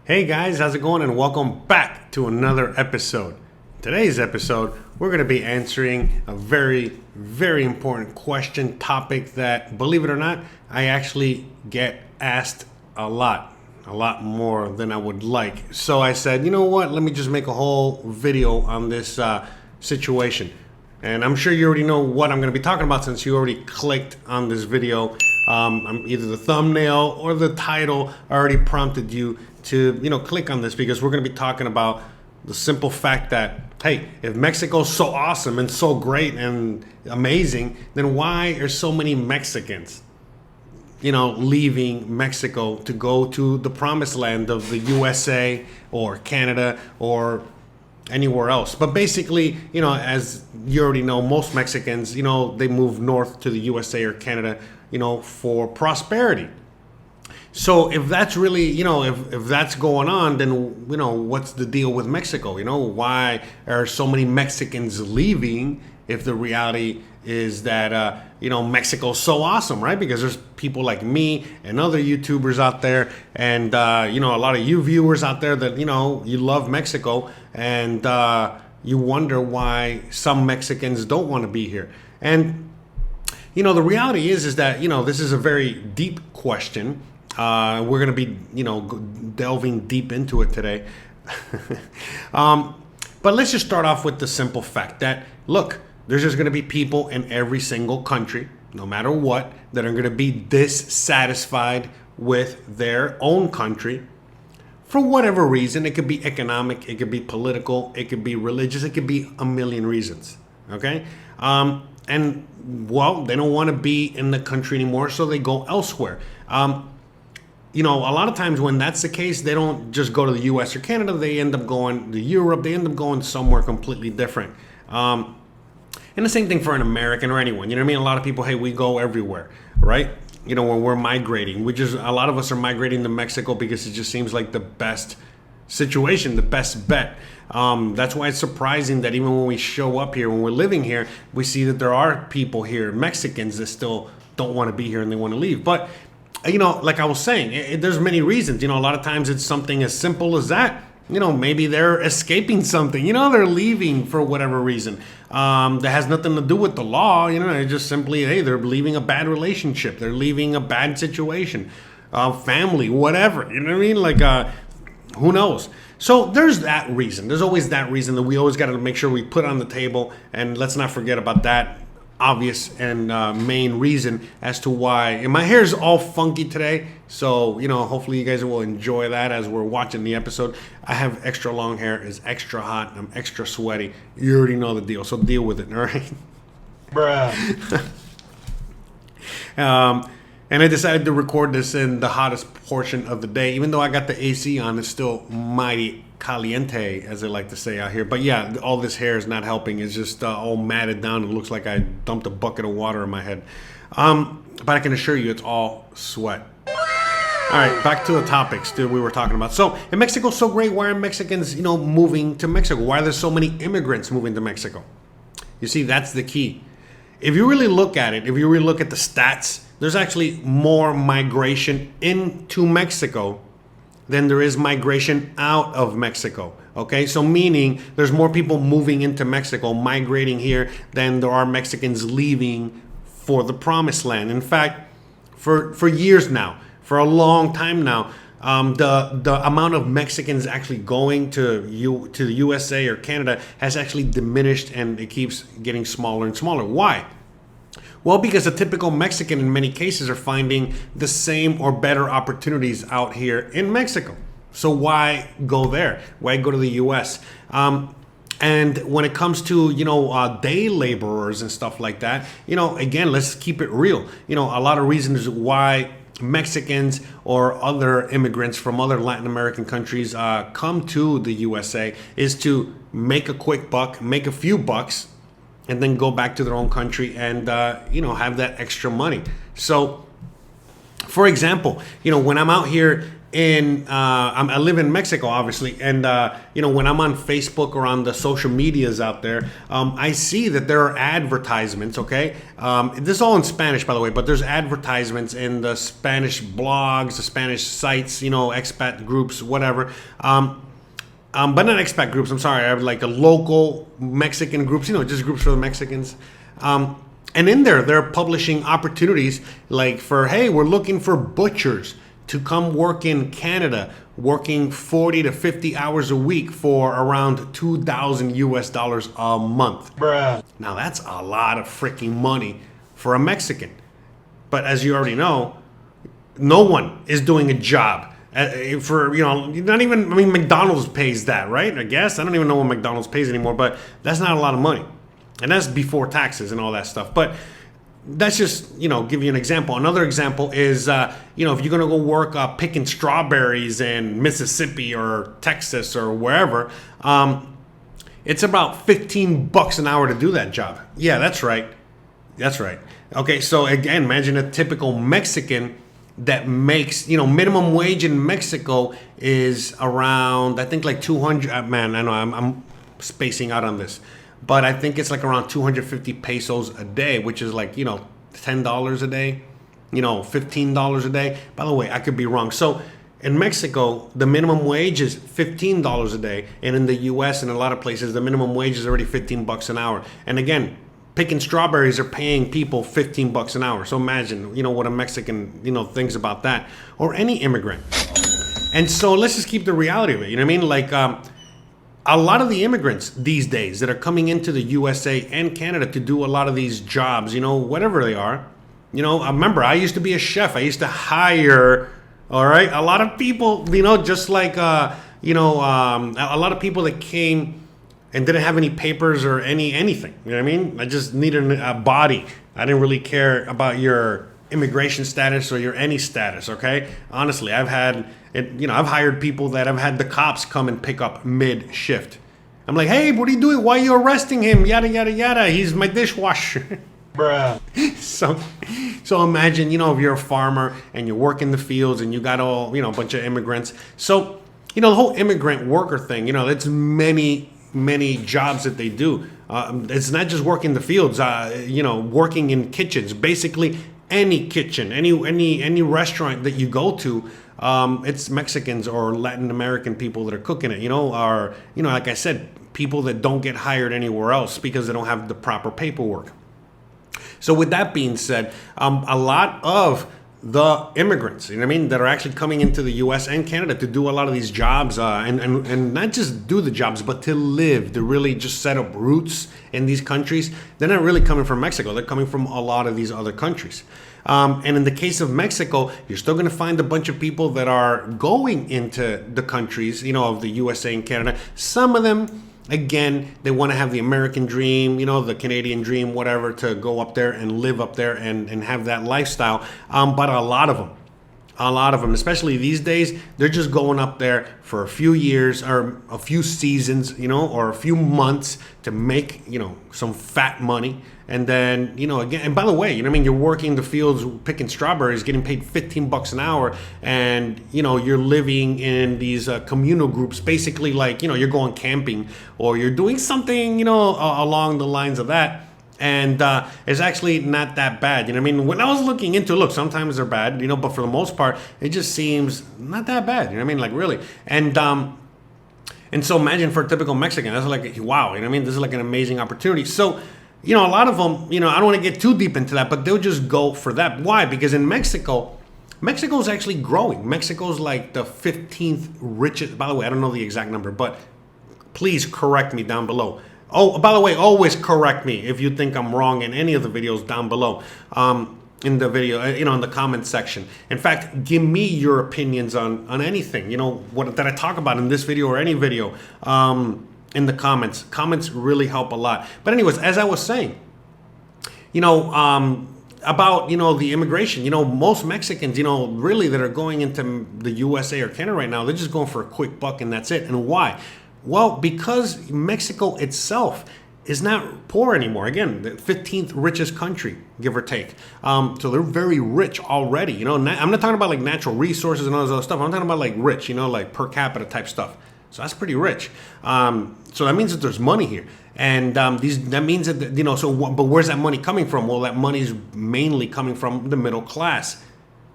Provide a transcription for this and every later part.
Hey guys, how's it going? And welcome back to another episode. Today's episode, we're going to be answering a very, very important question, topic that, believe it or not, I actually get asked a lot more than I would like. So I said, you know what, let me just make a whole video on this situation. And I'm sure you already know what I'm going to be talking about since you already clicked on this video. Either the thumbnail or the title already prompted you to, click on this, because we're going to be talking about the simple fact that, hey, if Mexico's so awesome and so great and amazing, then why are so many Mexicans, leaving Mexico to go to the promised land of the USA or Canada or anywhere else? But basically, as you already know, most Mexicans, they move north to the USA or Canada, for prosperity. So if that's really, if that's going on, then, what's the deal with Mexico? Why are so many Mexicans leaving if the reality is that, Mexico's so awesome, right? Because there's people like me and other YouTubers out there and, a lot of you viewers out there that, you love Mexico and you wonder why some Mexicans don't want to be here. And, the reality is that, this is a very deep question. We're going to be, delving deep into it today. But let's just start off with the simple fact that, look, there's just going to be people in every single country, no matter what, that are going to be dissatisfied with their own country for whatever reason. It could be economic, it could be political, it could be religious, it could be a million reasons. Okay? And, well, they don't want to be in the country anymore, so they go elsewhere. A lot of times when that's the case, they don't just go to the US or Canada. They end up going to Europe. They end up going somewhere completely different. And the same thing for an American or anyone. You know what I mean? A lot of people, hey, we go everywhere, right? When we're migrating, a lot of us are migrating to Mexico because it just seems like the best situation, the best bet. That's why it's surprising that even when we show up here, when we're living here, we see that there are people here, Mexicans, that still don't want to be here and they want to leave. But like I was saying, there's many reasons. A lot of times it's something as simple as that. Maybe they're escaping something. They're leaving for whatever reason. That has nothing to do with the law. It's just simply, hey, they're leaving a bad relationship. They're leaving a bad situation, family, whatever. You know what I mean? Like, who knows? So there's that reason. There's always that reason that we always got to make sure we put on the table. And let's not forget about that obvious and main reason as to why. And my hair is all funky today, so hopefully you guys will enjoy that as we're watching the episode. I have extra long hair, it's extra hot, I'm extra sweaty. You already know the deal, so deal with it. All right, bruh. And I decided to record this in the hottest portion of the day, even though I got the AC on. It's still mighty caliente, as they like to say out here. But yeah, all this hair is not helping. It's just all matted down. It looks like I dumped a bucket of water on my head. But I can assure you it's all sweat. All right, back to the topics that we were talking about. So, if Mexico's so great, why are Mexicans, moving to Mexico? Why are there so many immigrants moving to Mexico? You see, that's the key. If you really look at it, if you really look at the stats, there's actually more migration into Mexico than there is migration out of Mexico. Okay, so meaning there's more people moving into Mexico, migrating here, than there are Mexicans leaving for the promised land. In fact, for years now, for a long time now, the amount of Mexicans actually going to the USA or Canada has actually diminished, and it keeps getting smaller and smaller. Why? Well, because a typical Mexican in many cases are finding the same or better opportunities out here in Mexico. So why go there? Why go to the US? And when it comes to, day laborers and stuff like that, again, let's keep it real. A lot of reasons why Mexicans or other immigrants from other Latin American countries come to the USA is to make a quick buck, make a few bucks, and then go back to their own country and, have that extra money. So, for example, when I'm out here I live in Mexico, obviously, and when I'm on Facebook or on the social medias out there, I see that there are advertisements. Okay, this is all in Spanish, by the way, but there's advertisements in the Spanish blogs, the Spanish sites, expat groups, whatever. But not expat groups. I'm sorry, I have like a local Mexican groups, just groups for the Mexicans. And in there, they're publishing opportunities like hey, we're looking for butchers to come work in Canada, working 40 to 50 hours a week for around 2,000 US dollars a month. Bruh. Now that's a lot of freaking money for a Mexican. But as you already know, no one is doing a job for, not even, McDonald's pays that, right? I guess. I don't even know what McDonald's pays anymore, but that's not a lot of money. And that's before taxes and all that stuff. But that's just, give you an example. Another example is, if you're going to go work picking strawberries in Mississippi or Texas or wherever, it's about $15 an hour to do that job. Yeah, that's right. That's right. Okay, so again, imagine a typical Mexican that makes, minimum wage in Mexico is around, I think like 200, man, I know I'm spacing out on this. But I think it's like around 250 pesos a day, which is like, $10 a day, $15 a day. By the way, I could be wrong. So in Mexico, the minimum wage is $15 a day. And in the US and a lot of places, the minimum wage is already $15 an hour. And again, picking strawberries are paying people $15 an hour. So imagine, what a Mexican, thinks about that, or any immigrant. And so let's just keep the reality of it. You know what I mean? Like, a lot of the immigrants these days that are coming into the USA and Canada to do a lot of these jobs, whatever they are, I remember I used to be a chef. I used to hire, all right, a lot of people, just like, a lot of people that came and didn't have any papers or anything. You know what I mean? I just needed a body. I didn't really care about your immigration status or your any status, okay? Honestly, I've hired people that have had the cops come and pick up mid-shift. I'm like, hey, what are you doing? Why are you arresting him? Yada, yada, yada. He's my dishwasher. Bruh. So imagine, if you're a farmer and you work in the fields and you got all, a bunch of immigrants. So, the whole immigrant worker thing, it's many jobs that they do. It's not just working the fields, working in kitchens, basically any kitchen, any restaurant that you go to, it's Mexicans or Latin American people that are cooking it, or, like I said, people that don't get hired anywhere else because they don't have the proper paperwork. So with that being said, a lot of the immigrants, that are actually coming into the US and Canada to do a lot of these jobs, and not just do the jobs, but to live, to really just set up roots in these countries. They're not really coming from Mexico. They're coming from a lot of these other countries. And in the case of Mexico, you're still going to find a bunch of people that are going into the countries, of the USA and Canada. Some of them, again, they want to have the American dream, the Canadian dream, whatever, to go up there and live up there and have that lifestyle. But a lot of them, especially these days, they're just going up there for a few years or a few seasons, or a few months to make, some fat money. And then, again, and by the way, you're working the fields, picking strawberries, getting paid $15 an hour. And, you're living in these communal groups, basically like, you're going camping or you're doing something, along the lines of that. And it's actually not that bad. When I was looking into, look, sometimes they're bad, but for the most part, it just seems not that bad. Like really. And so imagine for a typical Mexican, that's like, wow, this is like an amazing opportunity. So, a lot of them, I don't want to get too deep into that, but they'll just go for that. Why? Because in Mexico's actually growing. Mexico's like the 15th richest, by the way, I don't know the exact number, but please correct me down below. Oh, by the way, always correct me if you think I'm wrong in any of the videos down below. In the video, in the comment section. In fact, give me your opinions on anything, what that I talk about in this video or any video. In the comments. Comments really help a lot. But anyways, as I was saying, about, the immigration, most Mexicans, really that are going into the USA or Canada right now, they're just going for a quick buck and that's it. And why? Well, because Mexico itself is not poor anymore. Again, the 15th richest country, give or take. So they're very rich already. You know, I'm not talking about like natural resources and all this other stuff. I'm talking about like rich, you know, like per capita type stuff. So that's pretty rich. So that means that there's money here. And that means that, you know, but where's that money coming from? Well, that money is mainly coming from the middle class.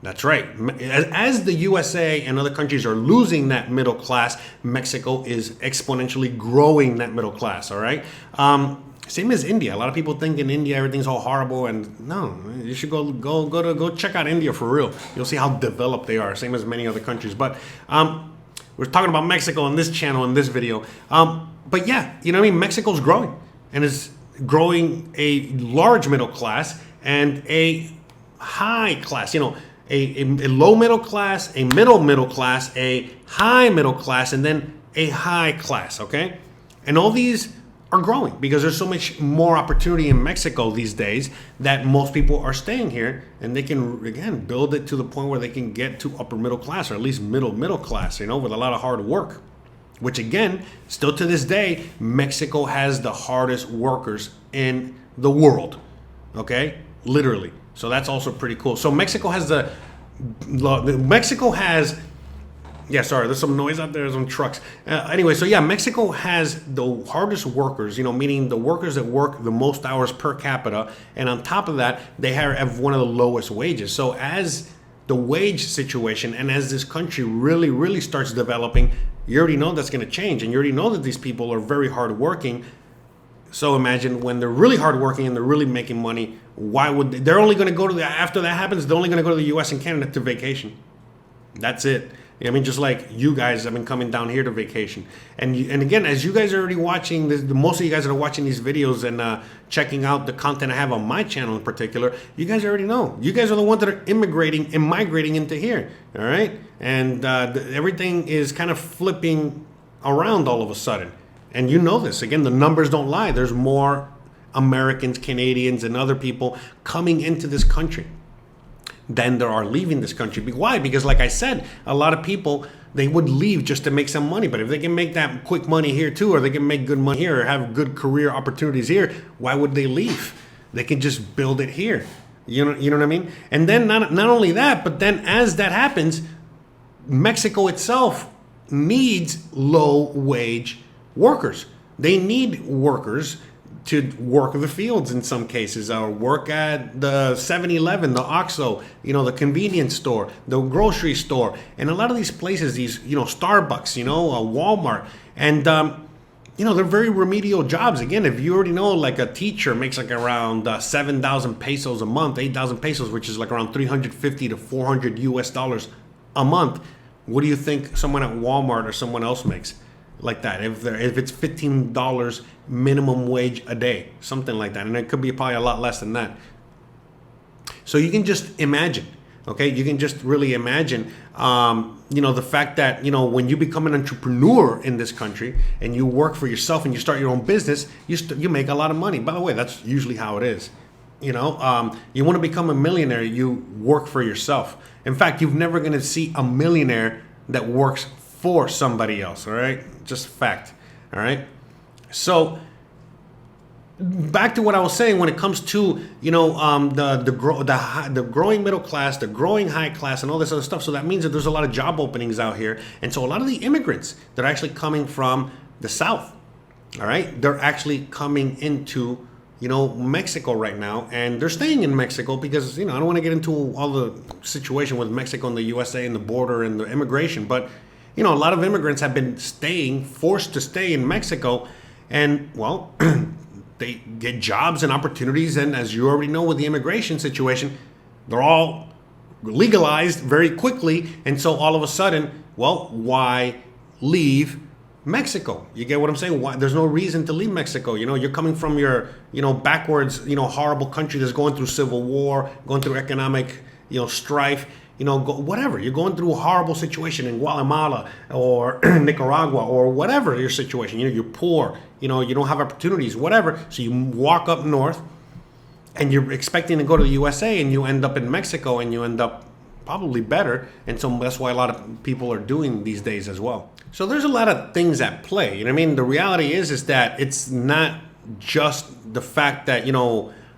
That's right. As the USA and other countries are losing that middle class, Mexico is exponentially growing that middle class. All right. Same as India. A lot of people think in India everything's all horrible, and no, you should go check out India for real. You'll see how developed they are. Same as many other countries. But we're talking about Mexico on this channel in this video. But yeah, you know what I mean. Mexico's growing, and is growing a large middle class and a high class. You know. A low middle class, a middle class, a high middle class, and then a high class, okay? And all these are growing because there's so much more opportunity in Mexico these days that most people are staying here, and they can, again, build it to the point where they can get to upper middle class, or at least middle class, you know, with a lot of hard work. Which, again, still to this day, Mexico has the hardest workers in the world, okay? Literally. So that's also pretty cool. So Mexico has yeah, sorry, there's some noise out there, there's some trucks. Anyway, so yeah, Mexico has the hardest workers, you know, meaning the workers that work the most hours per capita. And on top of that, they have one of the lowest wages. So as the wage situation and as this country really, really starts developing, you already know that's going to change. And you already know that these people are very hardworking. So imagine when they're really hardworking and they're really making money, why would they're only going to go to after that happens, they're only going to go to the US and Canada to vacation. That's it. I mean, just like you guys have been coming down here to vacation. And again, as you guys are already watching, most of you guys that are watching these videos and checking out the content I have on my channel in particular, you guys already know. You guys are the ones that are immigrating and migrating into here, all right? And everything is kind of flipping around all of a sudden. And you know this. Again, the numbers don't lie. There's more Americans, Canadians, and other people coming into this country than there are leaving this country. Why? Because like I said, a lot of people, they would leave just to make some money. But if they can make that quick money here too, or they can make good money here or have good career opportunities here, why would they leave? They can just build it here. You know what I mean? And then not only that, but then as that happens, Mexico itself needs low wage workers. They need workers to work the fields in some cases, or work at the 7-Eleven, the OXXO, you know, the convenience store, the grocery store, and a lot of these places, these, you know, Starbucks, you know, Walmart, and you know, they're very remedial jobs. Again, if you already know, like a teacher makes like around 7,000 pesos a month, 8,000 pesos, which is like around 350 to 400 US dollars a month. What do you think someone at Walmart or someone else makes? Like that, if it's $15 minimum wage a day, something like that, and it could be probably a lot less than that. So you can just imagine, okay? You can just really imagine, you know, the fact that, you know, when you become an entrepreneur in this country and you work for yourself and you start your own business, you make a lot of money. By the way, that's usually how it is. You know, you want to become a millionaire, you work for yourself. In fact, you're never going to see a millionaire that works for somebody else, all right? Just fact, all right? So back to what I was saying when it comes to, you know, the growing middle class, the growing high class, and all this other stuff. So that means that there's a lot of job openings out here. And so a lot of the immigrants that are actually coming from the South, all right, they're actually coming into, you know, Mexico right now, and they're staying in Mexico because, you know, I don't want to get into all the situation with Mexico and the USA and the border and the immigration, but you know, a lot of immigrants have been forced to stay in Mexico, and well, they get jobs and opportunities. And as you already know with the immigration situation, they're all legalized very quickly. And so all of a sudden, well, why leave Mexico? You get what I'm saying? Why? There's no reason to leave Mexico. You know, you're coming from your, you know, backwards, you know, horrible country that's going through civil war, going through economic, you know, strife. You know, whatever. You're going through a horrible situation in Guatemala or Nicaragua or whatever your situation. You know, you're poor. You know, you don't have opportunities, whatever. So you walk up north and you're expecting to go to the USA and you end up in Mexico and you end up probably better. And so that's why a lot of people are doing these days as well. So there's a lot of things at play. You know what I mean? The reality is that it's not just the fact that,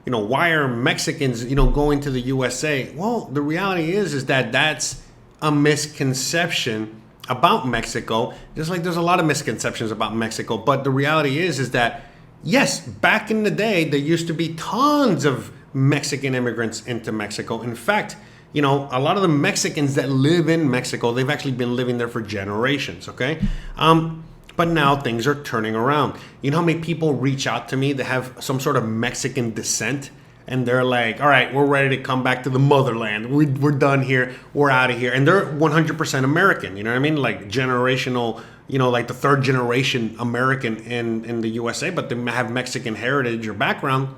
why are Mexicans, going to the USA? Well, the reality is that that's a misconception about Mexico, just like there's a lot of misconceptions about Mexico. But the reality is that, yes, back in the day, there used to be tons of Mexican immigrants into Mexico. In fact, a lot of the Mexicans that live in Mexico, they've actually been living there for generations, okay? But now things are turning around. You know how many people reach out to me that have some sort of Mexican descent? And they're like, all right, we're ready to come back to the motherland. We're done here. We're out of here. And they're 100% American. You know what I mean? Like generational, like the third generation American in the USA, but they have Mexican heritage or background.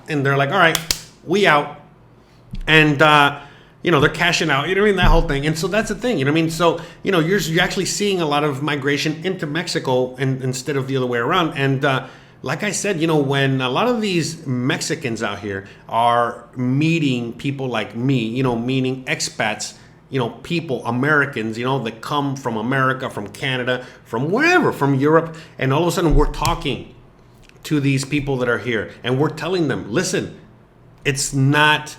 And they're like, all right, we out. And, they're cashing out, you know what I mean? That whole thing. And so that's the thing, you know what I mean? So, you're actually seeing a lot of migration into Mexico instead of the other way around. And, like I said, when a lot of these Mexicans out here are meeting people like me, meaning expats, people, Americans, that come from America, from Canada, from wherever, from Europe, and all of a sudden we're talking to these people that are here and we're telling them, listen, it's not,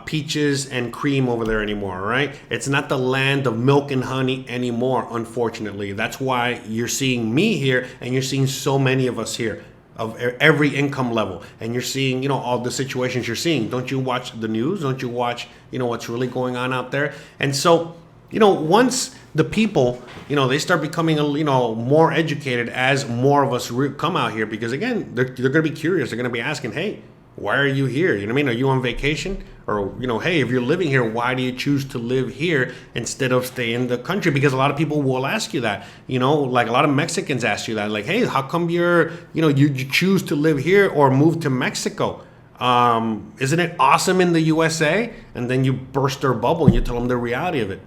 peaches and cream over there anymore, right? It's not the land of milk and honey anymore, unfortunately. That's why you're seeing me here and you're seeing so many of us here of every income level. And you're seeing, all the situations you're seeing. Don't you watch the news? Don't you watch, what's really going on out there? And so, once the people, they start becoming, more educated as more of us come out here, because again, they're going to be curious. They're going to be asking, hey, why are you here? You know what I mean? Are you on vacation? Or, hey, if you're living here, why do you choose to live here instead of stay in the country? Because a lot of people will ask you that, like a lot of Mexicans ask you that, like, hey, how come you choose to live here or move to Mexico? Isn't it awesome in the USA? And then you burst their bubble and you tell them the reality of it.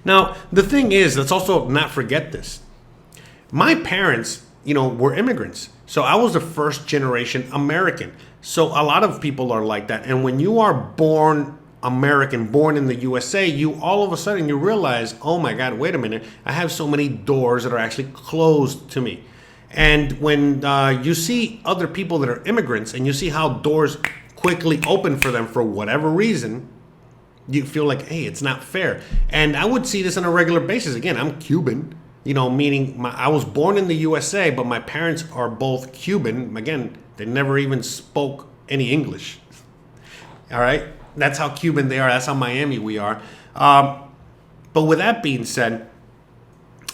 Now, the thing is, let's also not forget this. My parents, were immigrants. So I was the first generation American. So a lot of people are like that. And when you are born American, born in the USA, you all of a sudden you realize, oh my God, wait a minute. I have so many doors that are actually closed to me. And when you see other people that are immigrants and you see how doors quickly open for them for whatever reason, you feel like, hey, it's not fair. And I would see this on a regular basis. Again, I'm Cuban. Meaning I was born in the USA, but my parents are both Cuban. Again, they never even spoke any English. All right? That's how Cuban they are. That's how Miami we are. But with that being said,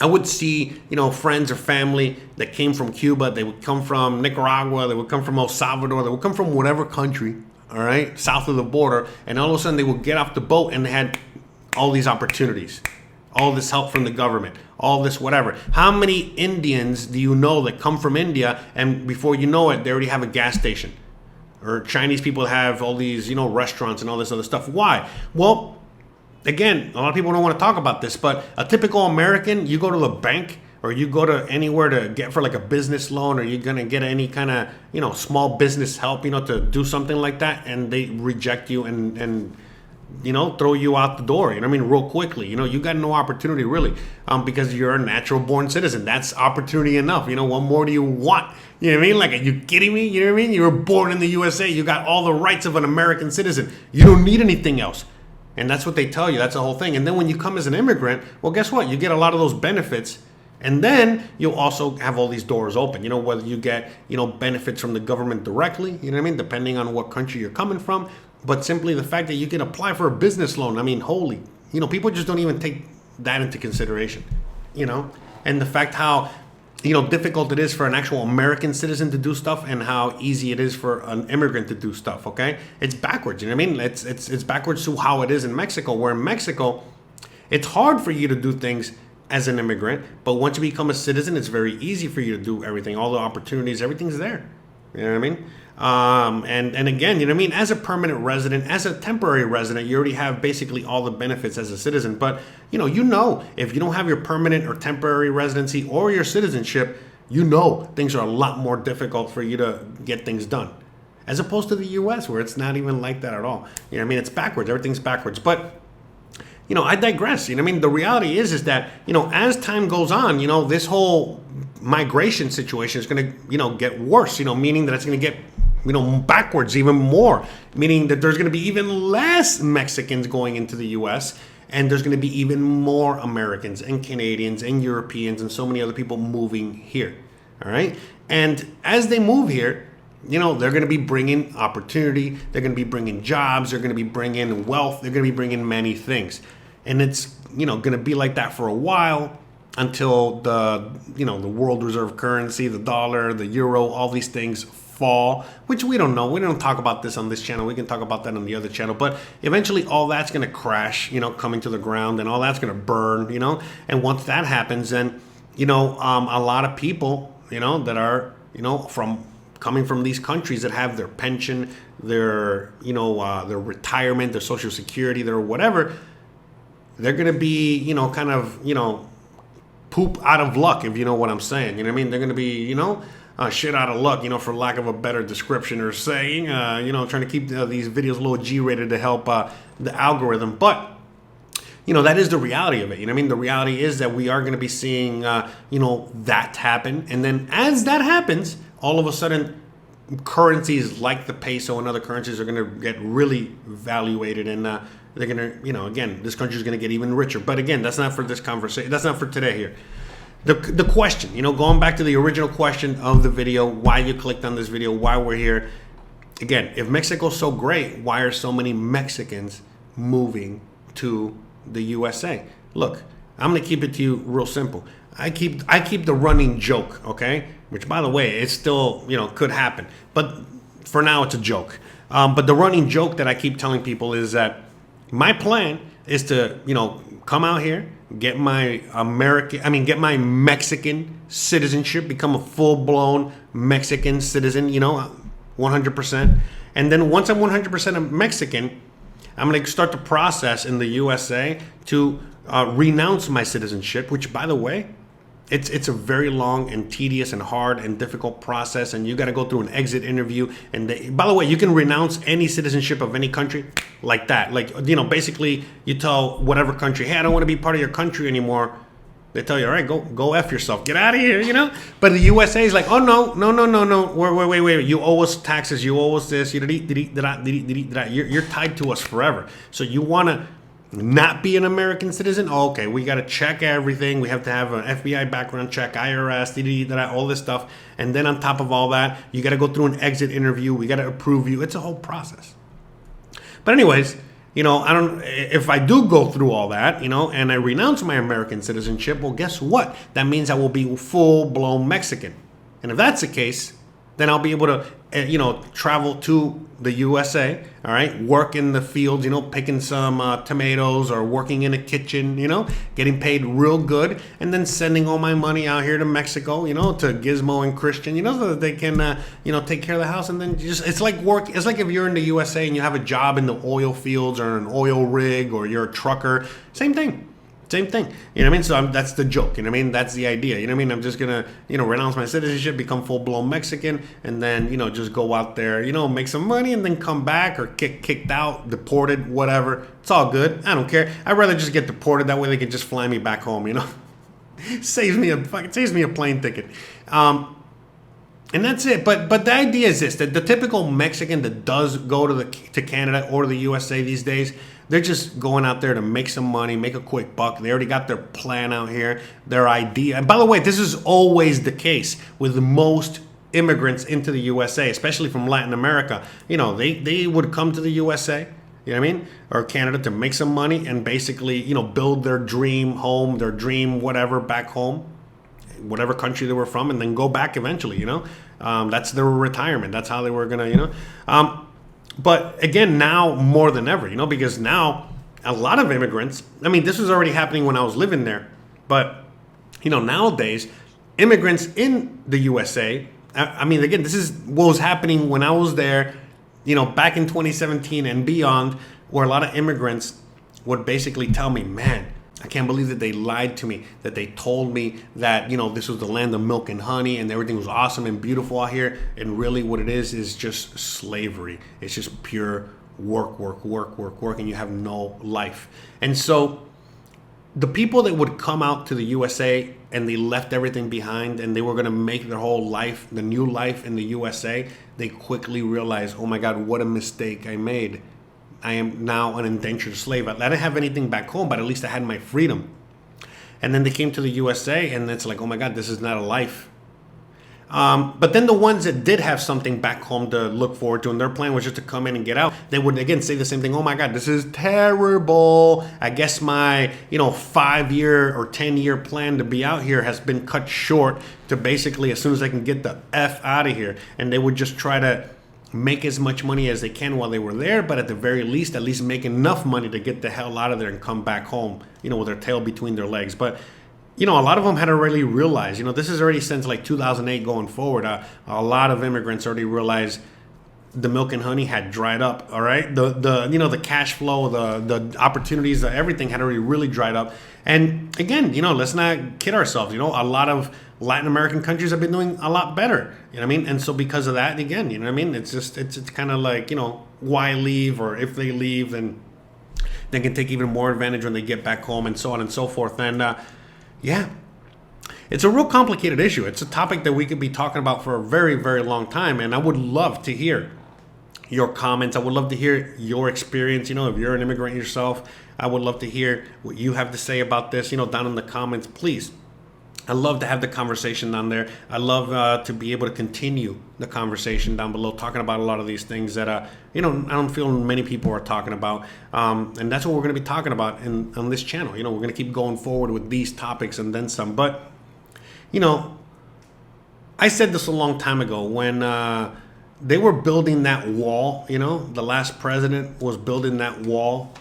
I would see, friends or family that came from Cuba. They would come from Nicaragua. They would come from El Salvador. They would come from whatever country, all right, south of the border. And all of a sudden they would get off the boat and they had all these opportunities. All this help from the government, all this whatever. How many Indians do you know that come from India and before you know it, they already have a gas station? Or Chinese people have all these, restaurants and all this other stuff. Why? Well, again, a lot of people don't want to talk about this, but a typical American, you go to the bank or you go to anywhere to get for like a business loan, or you're going to get any kind of, small business help, to do something like that, and they reject you and throw you out the door, real quickly. You got no opportunity really, because you're a natural born citizen. That's opportunity enough. What more do you want? You know what I mean? Like, are you kidding me? You know what I mean? You were born in the USA. You got all the rights of an American citizen. You don't need anything else. And that's what they tell you. That's the whole thing. And then when you come as an immigrant, well, guess what? You get a lot of those benefits. And then you'll also have all these doors open, whether you get, benefits from the government directly, depending on what country you're coming from. But simply the fact that you can apply for a business loan, people just don't even take that into consideration, and the fact how, difficult it is for an actual American citizen to do stuff and how easy it is for an immigrant to do stuff, okay? It's backwards, It's backwards to how it is in Mexico, where in Mexico, it's hard for you to do things as an immigrant, but once you become a citizen, it's very easy for you to do everything. All the opportunities, everything's there. You know what I mean? And again, as a permanent resident, as a temporary resident, you already have basically all the benefits as a citizen. But, if you don't have your permanent or temporary residency or your citizenship, things are a lot more difficult for you to get things done. As opposed to the U.S., where it's not even like that at all. It's backwards. Everything's backwards. But, I digress. You know what I mean? The reality is that, as time goes on, this whole migration situation is going to, get worse, meaning that it's going to get, backwards even more, meaning that there's going to be even less Mexicans going into the U.S., and there's going to be even more Americans and Canadians and Europeans and so many other people moving here. All right. And as they move here, they're going to be bringing opportunity. They're going to be bringing jobs. They're going to be bringing wealth. They're going to be bringing many things. And it's, going to be like that for a while until the world reserve currency, the dollar, the euro, all these things fall, which we don't know. We don't talk about this on this channel. We can talk about that on the other channel. But eventually all that's going to crash, coming to the ground, and all that's going to burn, And once that happens, then, a lot of people, that are, coming from these countries that have their pension, their, their retirement, their social security, their whatever, they're going to be, kind of, poop out of luck, if you know what I'm saying. You know what I mean? They're going to be, shit out of luck, for lack of a better description or saying, trying to keep these videos a little G-rated to help the algorithm. But, that is the reality of it. You know what I mean? The reality is that we are going to be seeing, that happen. And then as that happens, all of a sudden, currencies like the peso and other currencies are going to get really valuated, and they're going to, again, this country is going to get even richer. But again, that's not for this conversation. That's not for today here. The question, going back to the original question of the video, why you clicked on this video, why we're here. Again, if Mexico's so great, why are so many Mexicans moving to the USA? Look, I'm going to keep it to you real simple. I keep the running joke, okay? Which, by the way, it's still, could happen. But for now, it's a joke. But the running joke that I keep telling people is that my plan is to, come out here, get my Mexican citizenship, become a full-blown Mexican citizen, 100%. And then once I'm 100% Mexican, I'm going to start the process in the USA to renounce my citizenship, which, by the way, it's a very long and tedious and hard and difficult process, and you got to go through an exit interview. And by the way, you can renounce any citizenship of any country like that. Like, basically you tell whatever country, hey, I don't want to be part of your country anymore. They tell you, all right, go F yourself, get out of here, But the USA is like, oh, no, wait, you owe us taxes, you owe us this, you're tied to us forever. So you want to not be an American citizen? Oh, okay, we got to check everything. We have to have an FBI background check, IRS, all this stuff. And then on top of all that, you got to go through an exit interview. We got to approve you. It's a whole process. But anyways, if I do go through all that, and I renounce my American citizenship, well, guess what? That means I will be full-blown Mexican. And if that's the case, then I'll be able to, travel to the USA, all right, work in the fields, picking some tomatoes or working in a kitchen, getting paid real good, and then sending all my money out here to Mexico, to Gizmo and Christian, so that they can, take care of the house. And then it's like if you're in the USA and you have a job in the oil fields or an oil rig, or you're a trucker, same thing. Same thing. You know what I mean? So that's the joke. You know what I mean? That's the idea. You know what I mean? I'm just going to, renounce my citizenship, become full-blown Mexican, and then, just go out there, make some money, and then come back or kicked out, deported, whatever. It's all good. I don't care. I'd rather just get deported. That way they can just fly me back home, saves me a plane ticket. And that's it. But the idea is this, that the typical Mexican that does go to Canada or the USA these days, they're just going out there to make some money, make a quick buck. They already got their plan out here, their idea. And by the way, this is always the case with most immigrants into the USA, especially from Latin America. They would come to the USA, you know what I mean, or Canada, to make some money and basically, build their dream home, their dream whatever back home, whatever country they were from, and then go back eventually, That's their retirement. That's how they were going to, But again, now more than ever, because now a lot of immigrants, this was already happening when I was living there, but, nowadays, immigrants in the USA, again, this is what was happening when I was there, back in 2017 and beyond, where a lot of immigrants would basically tell me, man, I can't believe that they lied to me, that they told me that, this was the land of milk and honey and everything was awesome and beautiful out here. And really what it is just slavery. It's just pure work, work, work, work, work, and you have no life. And so the people that would come out to the USA and they left everything behind and they were going to make their whole life, the new life in the USA, they quickly realized, oh my God, what a mistake I made. I am now an indentured slave. I didn't have anything back home, but at least I had my freedom. And then they came to the USA and it's like, oh my God, this is not a life. But then the ones that did have something back home to look forward to, and their plan was just to come in and get out, they would again say the same thing. Oh my God, this is terrible. I guess my 5-year or 10-year plan to be out here has been cut short to basically as soon as I can get the F out of here. And they would just try to make as much money as they can while they were there, but at the very least, at least make enough money to get the hell out of there and come back home, with their tail between their legs. But a lot of them had already realized, this is already since like 2008 going forward. A lot of immigrants already realized the milk and honey had dried up. All right, the cash flow, the opportunities, everything had already really dried up. And again, let's not kid ourselves. A lot of Latin American countries have been doing a lot better. You know what I mean? And so because of that, again, it's kind of like why leave, or if they leave, then they can take even more advantage when they get back home, and so on and so forth. And yeah, it's a real complicated issue. It's a topic that we could be talking about for a very, very long time. And I would love to hear your comments. I would love to hear your experience. If you're an immigrant yourself, I would love to hear what you have to say about this, down in the comments, please. I love to have the conversation down there. I love to be able to continue the conversation down below, talking about a lot of these things that, I don't feel many people are talking about. And that's what we're going to be talking about on this channel. We're going to keep going forward with these topics and then some. But, I said this a long time ago when they were building that wall, the last president was building that wall.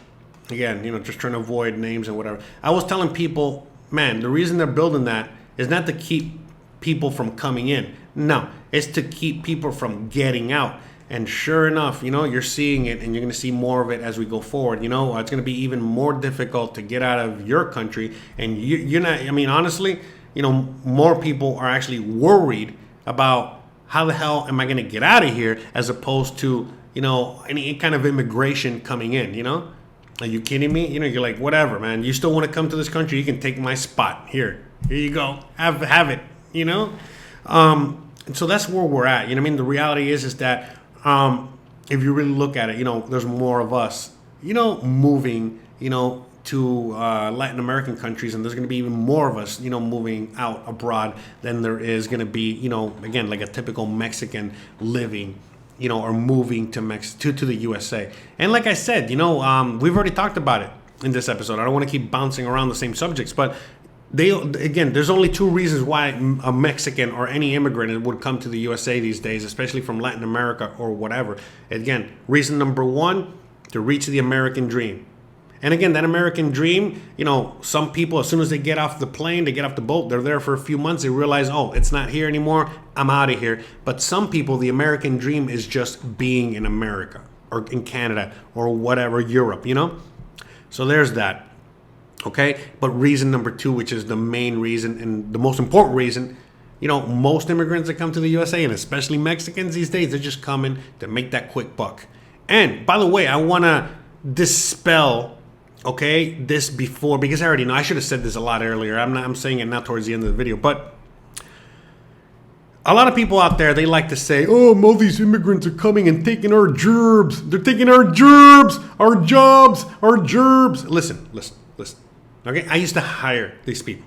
Again, just trying to avoid names and whatever. I was telling people, man, the reason they're building that is not to keep people from coming in. No, it's to keep people from getting out. And sure enough, you're seeing it, and you're going to see more of it as we go forward. It's going to be even more difficult to get out of your country. And you're not, honestly, more people are actually worried about how the hell am I going to get out of here, as opposed to, any kind of immigration coming in, Are you kidding me? You're like, whatever, man. You still want to come to this country? You can take my spot. Here you go. Have it, And so that's where we're at. The reality is that if you really look at it, there's more of us, moving, to Latin American countries, and there's going to be even more of us, moving out abroad than there is going to be, again, like a typical Mexican living, or moving to the USA. And like I said, we've already talked about it in this episode. I don't want to keep bouncing around the same subjects, but there's only two reasons why a Mexican or any immigrant would come to the USA these days, especially from Latin America or whatever. Again, reason number one, to reach the American dream. And again, that American dream, some people, as soon as they get off the plane, they get off the boat, they're there for a few months, they realize, oh, it's not here anymore, I'm out of here. But some people, the American dream is just being in America or in Canada or whatever, Europe, So there's that. Okay, but reason number two, which is the main reason and the most important reason, most immigrants that come to the USA, and especially Mexicans these days, they're just coming to make that quick buck. And by the way, I want to dispel, this before, because I already know, I should have said this a lot earlier. I'm saying it now towards the end of the video, but a lot of people out there, they like to say, oh, all these immigrants are coming and taking our gerbs. They're taking our gerbs, our jobs, our gerbs. Listen. Okay, I used to hire these people,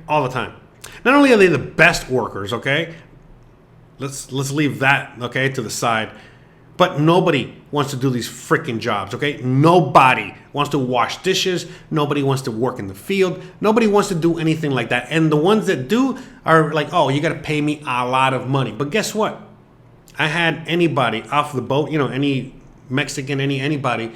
all the time. Not only are they the best workers, let's leave that, to the side, but nobody wants to do these freaking jobs, Nobody wants to wash dishes. Nobody wants to work in the field. Nobody wants to do anything like that. And the ones that do are like, oh, you got to pay me a lot of money. But guess what? I had anybody off the boat, any Mexican, anybody,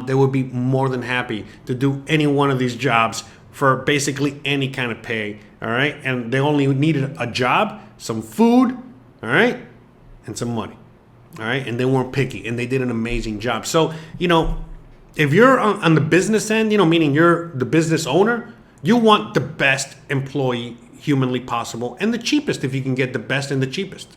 they would be more than happy to do any one of these jobs for basically any kind of pay, all right? And they only needed a job, some food, all right, and some money, all right? And they weren't picky, and they did an amazing job. So, if you're on the business end, meaning you're the business owner, you want the best employee humanly possible and the cheapest if you can get the best and the cheapest.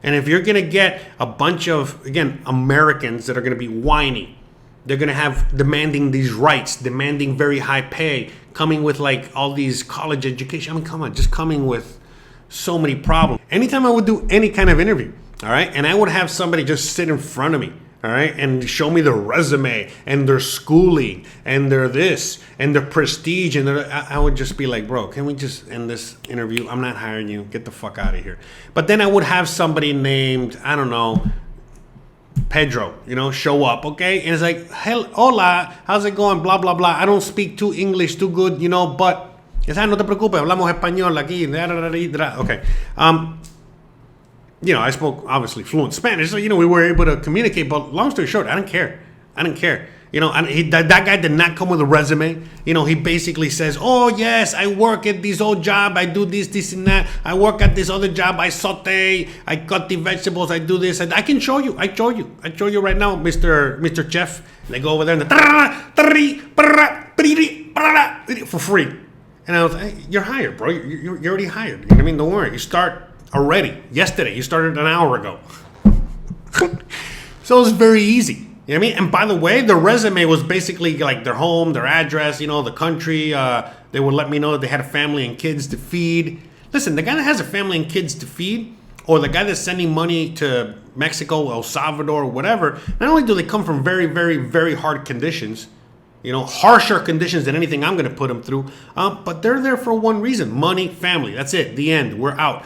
And if you're going to get a bunch of, again, Americans that are going to be whiny, they're going to have demanding these rights, demanding very high pay, coming with like all these college education. I mean, come on, just coming with so many problems. Anytime I would do any kind of interview, all right, and I would have somebody just sit in front of me, all right, and show me their resume and their schooling and their this and their prestige, and I would just be like, bro, can we just end this interview? I'm not hiring you. Get the fuck out of here. But then I would have somebody named, I don't know, Pedro, show up, okay? And it's like, hola, how's it going? Blah, blah, blah. I don't speak too English too good, but, no te preocupes, hablamos español aquí. Okay. I spoke obviously fluent Spanish, so we were able to communicate. But long story short, I didn't care. That guy did not come with a resume. He basically says, "Oh yes, I work at this old job. I do this, and that. I work at this other job. I saute. I cut the vegetables. I do this. And I can show you. I show you right now, Mr. Chef. They go over there and for free. And I was like, you're hired, bro. You're already hired. You know what I mean? Don't worry. You start already. Yesterday. You started an hour ago. So it's very easy. You know what I mean? And by the way, the resume was basically like their home, their address, the country. They would let me know that they had a family and kids to feed. Listen, the guy that has a family and kids to feed, or the guy that's sending money to Mexico, El Salvador, whatever, not only do they come from very, very, very hard conditions, harsher conditions than anything I'm going to put them through, but they're there for one reason: money, family. That's it. The end. We're out.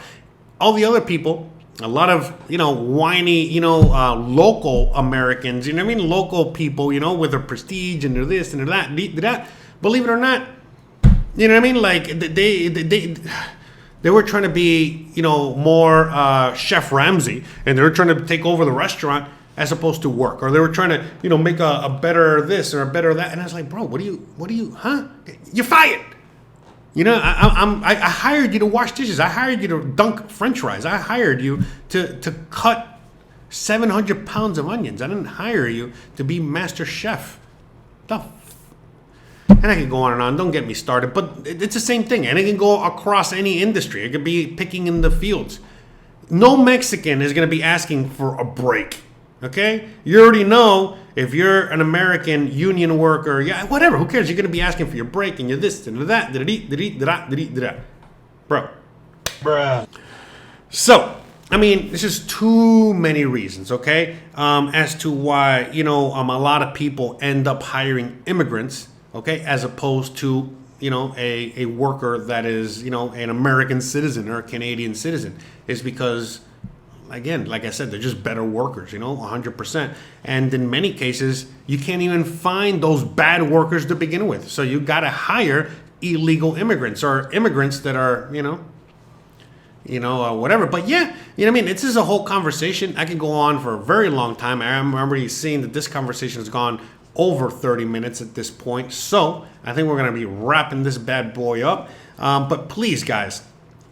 All the other people, a lot of, whiny, local Americans, local people, with their prestige and their this and their that, believe it or not, like they were trying to be, more Chef Ramsay, and they were trying to take over the restaurant as opposed to work, or they were trying to, make a better this or a better that. And I was like, bro, what do you, You're fired. I hired you to wash dishes. I hired you to dunk French fries. I hired you to cut 700 pounds of onions. I didn't hire you to be master chef. And I can go on and on. Don't get me started. But it's the same thing. And it can go across any industry. It could be picking in the fields. No Mexican is going to be asking for a break. Okay? You already know if you're an American union worker, whatever, who cares? You're going to be asking for your break and your this and that. Bro. Bruh. So, there's just too many reasons, okay, as to why, a lot of people end up hiring immigrants, okay, as opposed to, a worker that is, an American citizen or a Canadian citizen. It's because, again, like I said, they're just better workers, 100%. And in many cases, you can't even find those bad workers to begin with. So you got to hire illegal immigrants or immigrants that are, whatever. But this is a whole conversation. I can go on for a very long time. I'm already seeing that this conversation has gone over 30 minutes at this point. So I think we're going to be wrapping this bad boy up. But please, guys,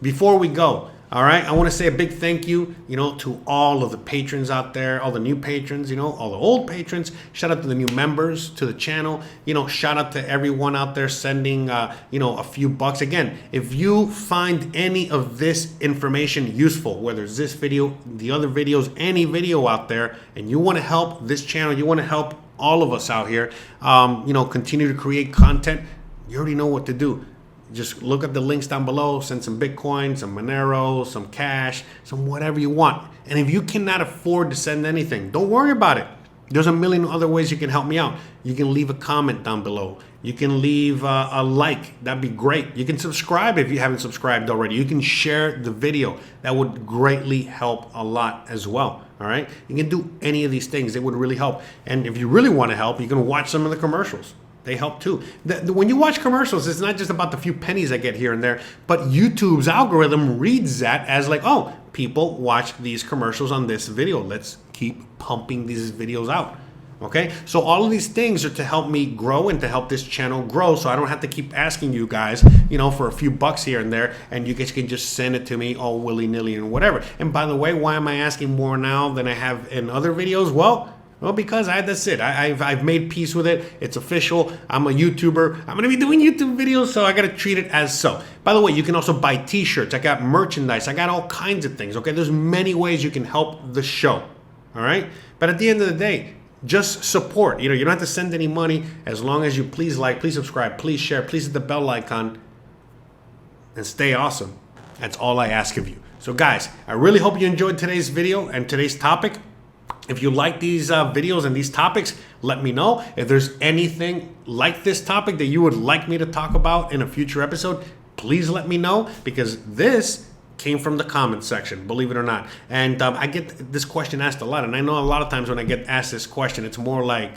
before we go, all right, I want to say a big thank you, to all of the patrons out there, all the new patrons, all the old patrons. Shout out to the new members to the channel. Shout out to everyone out there sending, a few bucks. Again, if you find any of this information useful, whether it's this video, the other videos, any video out there, and you want to help this channel, you want to help all of us out here, continue to create content, you already know what to do. Just look at the links down below, send some Bitcoin, some Monero, some cash, some whatever you want. And if you cannot afford to send anything, don't worry about it. There's a million other ways you can help me out. You can leave a comment down below. You can leave a like. That'd be great. You can subscribe if you haven't subscribed already. You can share the video. That would greatly help a lot as well. All right? You can do any of these things. It would really help. And if you really want to help, you can watch some of the commercials. They help too. When you watch commercials, it's not just about the few pennies I get here and there, but YouTube's algorithm reads that as like, oh, people watch these commercials on this video. Let's keep pumping these videos out. Okay? So all of these things are to help me grow and to help this channel grow, so I don't have to keep asking you guys, for a few bucks here and there, and you guys can just send it to me all willy-nilly and whatever. And by the way, why am I asking more now than I have in other videos? Well, Well, because that's it. I've made peace with it. It's official. I'm a YouTuber. I'm going to be doing YouTube videos, so I got to treat it as so. By the way, you can also buy t-shirts. I got merchandise. I got all kinds of things, okay? There's many ways you can help the show, all right? But at the end of the day, just support. You don't have to send any money as long as you please like, please subscribe, please share, please hit the bell icon, and stay awesome. That's all I ask of you. So guys, I really hope you enjoyed today's video and today's topic. If you like these videos and these topics, let me know. If there's anything like this topic that you would like me to talk about in a future episode, please let me know, because this came from the comment section, believe it or not. And I get this question asked a lot, and I know a lot of times when I get asked this question, it's more like,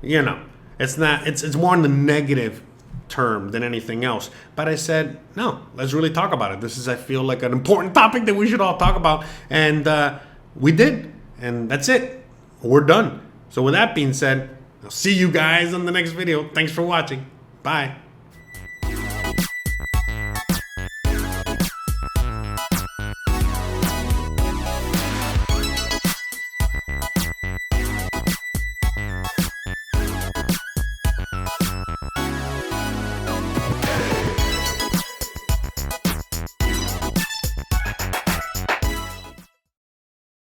it's more in the negative term than anything else. But I said, no, let's really talk about it. This is, I feel like, an important topic that we should all talk about. And we did. And that's it. We're done. So with that being said, I'll see you guys on the next video. Thanks for watching. Bye.